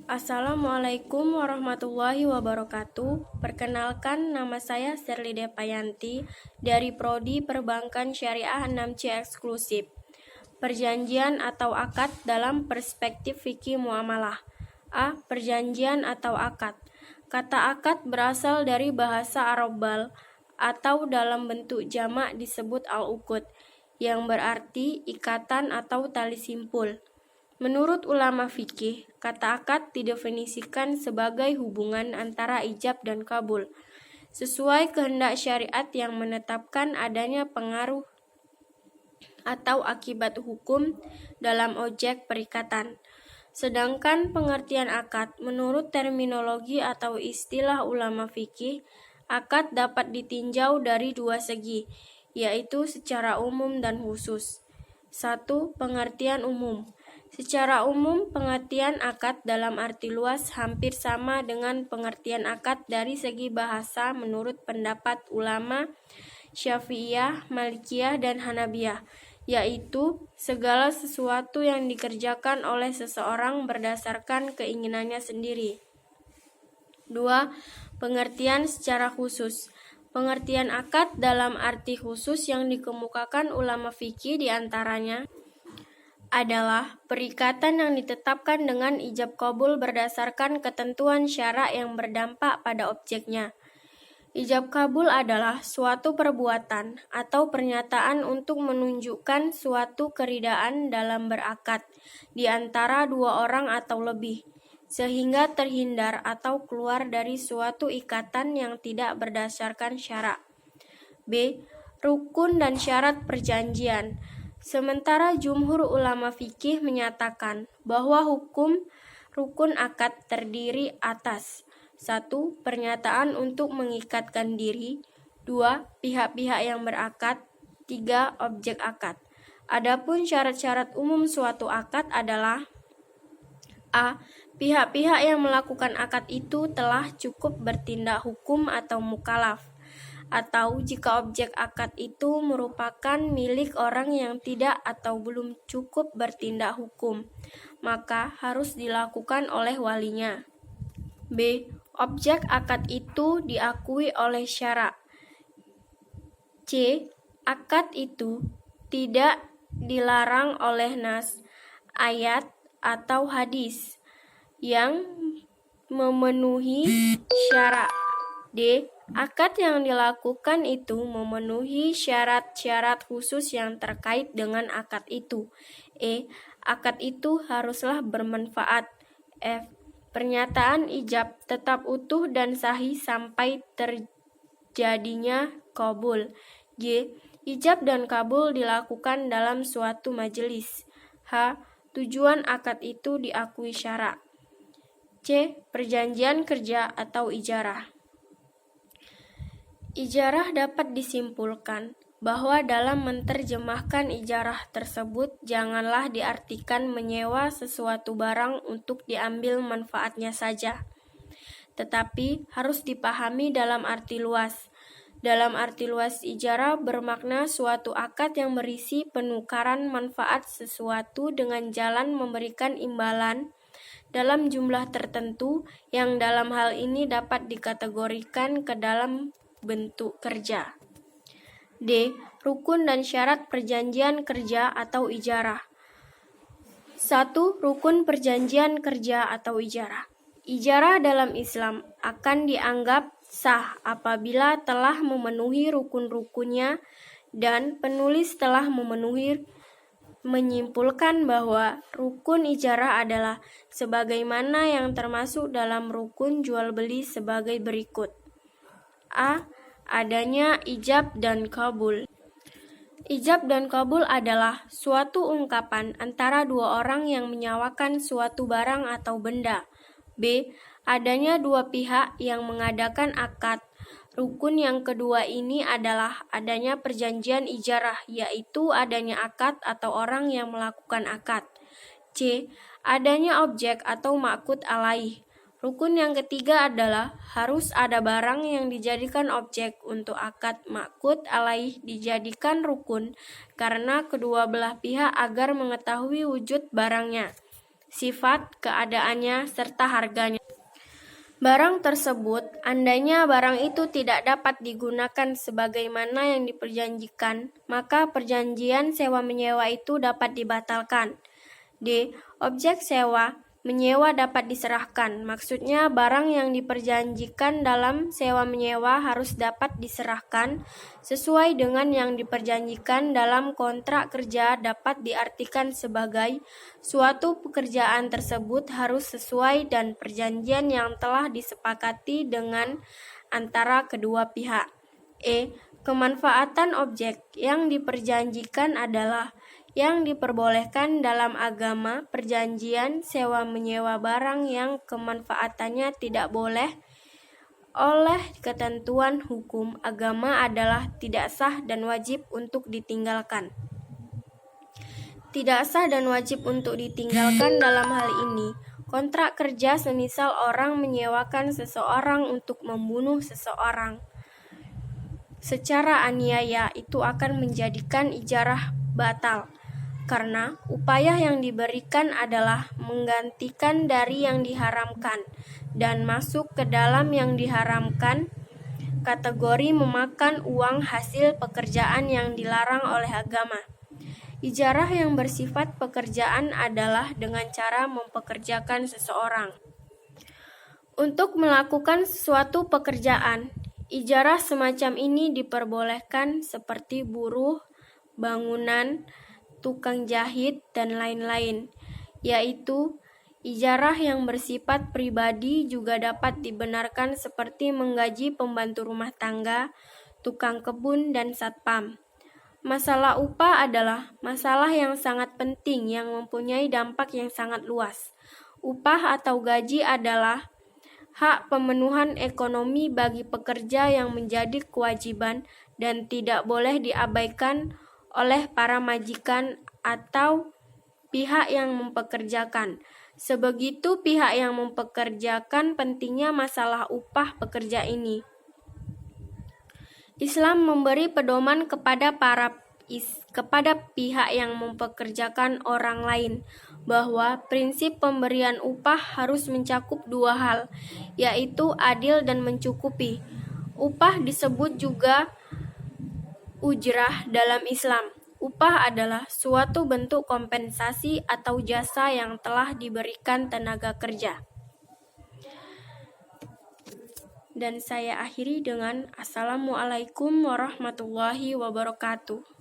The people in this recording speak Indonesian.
Assalamualaikum warahmatullahi wabarakatuh. Perkenalkan, nama saya Sherly Depayanti dari Prodi Perbankan Syariah 6C Eksklusif. Perjanjian atau akad dalam perspektif fikih muamalah. A. Perjanjian atau akad. Kata akad berasal dari bahasa Arabal atau dalam bentuk jamak disebut al-uqud, yang berarti ikatan atau tali simpul. Menurut ulama fikih, kata akad didefinisikan sebagai hubungan antara ijab dan kabul, sesuai kehendak syariat yang menetapkan adanya pengaruh atau akibat hukum dalam objek perikatan. Sedangkan pengertian akad menurut terminologi atau istilah ulama fikih, akad dapat ditinjau dari dua segi, yaitu secara umum dan khusus. 1. Pengertian umum. Secara umum, pengertian akad dalam arti luas hampir sama dengan pengertian akad dari segi bahasa menurut pendapat ulama Syafi'iyah, Malikiyah, dan Hanabiyah, yaitu segala sesuatu yang dikerjakan oleh seseorang berdasarkan keinginannya sendiri. 2. Pengertian secara khusus. Pengertian akad dalam arti khusus yang dikemukakan ulama fikih diantaranya adalah perikatan yang ditetapkan dengan ijab kabul berdasarkan ketentuan syarak yang berdampak pada objeknya. Ijab kabul adalah suatu perbuatan atau pernyataan untuk menunjukkan suatu keridaan dalam berakad di antara dua orang atau lebih, sehingga terhindar atau keluar dari suatu ikatan yang tidak berdasarkan syarak. B. Rukun dan syarat perjanjian. Sementara jumhur ulama fikih menyatakan bahwa hukum rukun akad terdiri atas 1. Pernyataan untuk mengikatkan diri. 2. Pihak-pihak yang berakad. 3. Objek akad. Adapun syarat-syarat umum suatu akad adalah A. Pihak-pihak yang melakukan akad itu telah cukup bertindak hukum atau mukalaf, atau jika objek akad itu merupakan milik orang yang tidak atau belum cukup bertindak hukum, maka harus dilakukan oleh walinya. B. Objek akad itu diakui oleh syarak. C. Akad itu tidak dilarang oleh nas, ayat, atau hadis yang memenuhi syarak. D. Akad yang dilakukan itu memenuhi syarat-syarat khusus yang terkait dengan akad itu. E. Akad itu haruslah bermanfaat. F. Pernyataan ijab tetap utuh dan sahih sampai terjadinya kabul. G. Ijab dan kabul dilakukan dalam suatu majelis. H. Tujuan akad itu diakui syarak. C. Perjanjian kerja atau ijarah. Ijarah dapat disimpulkan bahwa dalam menerjemahkan ijarah tersebut janganlah diartikan menyewa sesuatu barang untuk diambil manfaatnya saja, tetapi harus dipahami dalam arti luas. Dalam arti luas, ijarah bermakna suatu akad yang berisi penukaran manfaat sesuatu dengan jalan memberikan imbalan dalam jumlah tertentu yang dalam hal ini dapat dikategorikan ke dalam bentuk kerja. D. Rukun dan syarat perjanjian kerja atau ijarah. 1. Rukun perjanjian kerja atau ijarah. Ijarah dalam Islam akan dianggap sah apabila telah memenuhi rukun-rukunnya dan penulis telah menyimpulkan bahwa rukun ijarah adalah sebagaimana yang termasuk dalam rukun jual beli sebagai berikut. A. Adanya ijab dan kabul. Ijab dan kabul adalah suatu ungkapan antara dua orang yang menyawakan suatu barang atau benda. B. Adanya dua pihak yang mengadakan akad. Rukun yang kedua ini adalah adanya perjanjian ijarah, yaitu adanya akad atau orang yang melakukan akad. C. Adanya objek atau ma'qud alaih. Rukun yang ketiga adalah harus ada barang yang dijadikan objek untuk akad. Ma'qud alaih dijadikan rukun karena kedua belah pihak agar mengetahui wujud barangnya, sifat, keadaannya, serta harganya. Barang tersebut, andainya barang itu tidak dapat digunakan sebagaimana yang diperjanjikan, maka perjanjian sewa-menyewa itu dapat dibatalkan. D. Objek sewa menyewa dapat diserahkan. Maksudnya, barang yang diperjanjikan dalam sewa-menyewa harus dapat diserahkan sesuai dengan yang diperjanjikan dalam kontrak kerja. Dapat diartikan sebagai suatu pekerjaan tersebut harus sesuai dan perjanjian yang telah disepakati dengan antara kedua pihak. E. Kemanfaatan objek yang diperjanjikan adalah yang diperbolehkan dalam agama. Perjanjian sewa-menyewa barang yang kemanfaatannya tidak boleh oleh ketentuan hukum agama adalah tidak sah dan wajib untuk ditinggalkan. Tidak sah dan wajib untuk ditinggalkan dalam hal ini kontrak kerja, semisal orang menyewakan seseorang untuk membunuh seseorang secara aniaya, itu akan menjadikan ijarah batal, karena upaya yang diberikan adalah menggantikan dari yang diharamkan dan masuk ke dalam yang diharamkan, kategori memakan uang hasil pekerjaan yang dilarang oleh agama. Ijarah yang bersifat pekerjaan adalah dengan cara mempekerjakan seseorang untuk melakukan suatu pekerjaan. Ijarah semacam ini diperbolehkan seperti buruh, bangunan, tukang jahit, dan lain-lain, yaitu ijarah yang bersifat pribadi juga dapat dibenarkan seperti menggaji pembantu rumah tangga, tukang kebun, dan satpam. Masalah upah adalah masalah yang sangat penting yang mempunyai dampak yang sangat luas. Upah atau gaji adalah hak pemenuhan ekonomi bagi pekerja yang menjadi kewajiban dan tidak boleh diabaikan oleh para majikan atau pihak yang mempekerjakan. Sebegitu pihak yang mempekerjakan pentingnya masalah upah pekerja ini. Islam memberi pedoman kepada pihak yang mempekerjakan orang lain bahwa prinsip pemberian upah harus mencakup dua hal, yaitu adil dan mencukupi. Upah disebut juga ujrah dalam Islam. Upah adalah suatu bentuk kompensasi atau jasa yang telah diberikan tenaga kerja. Dan saya akhiri dengan Assalamualaikum warahmatullahi wabarakatuh.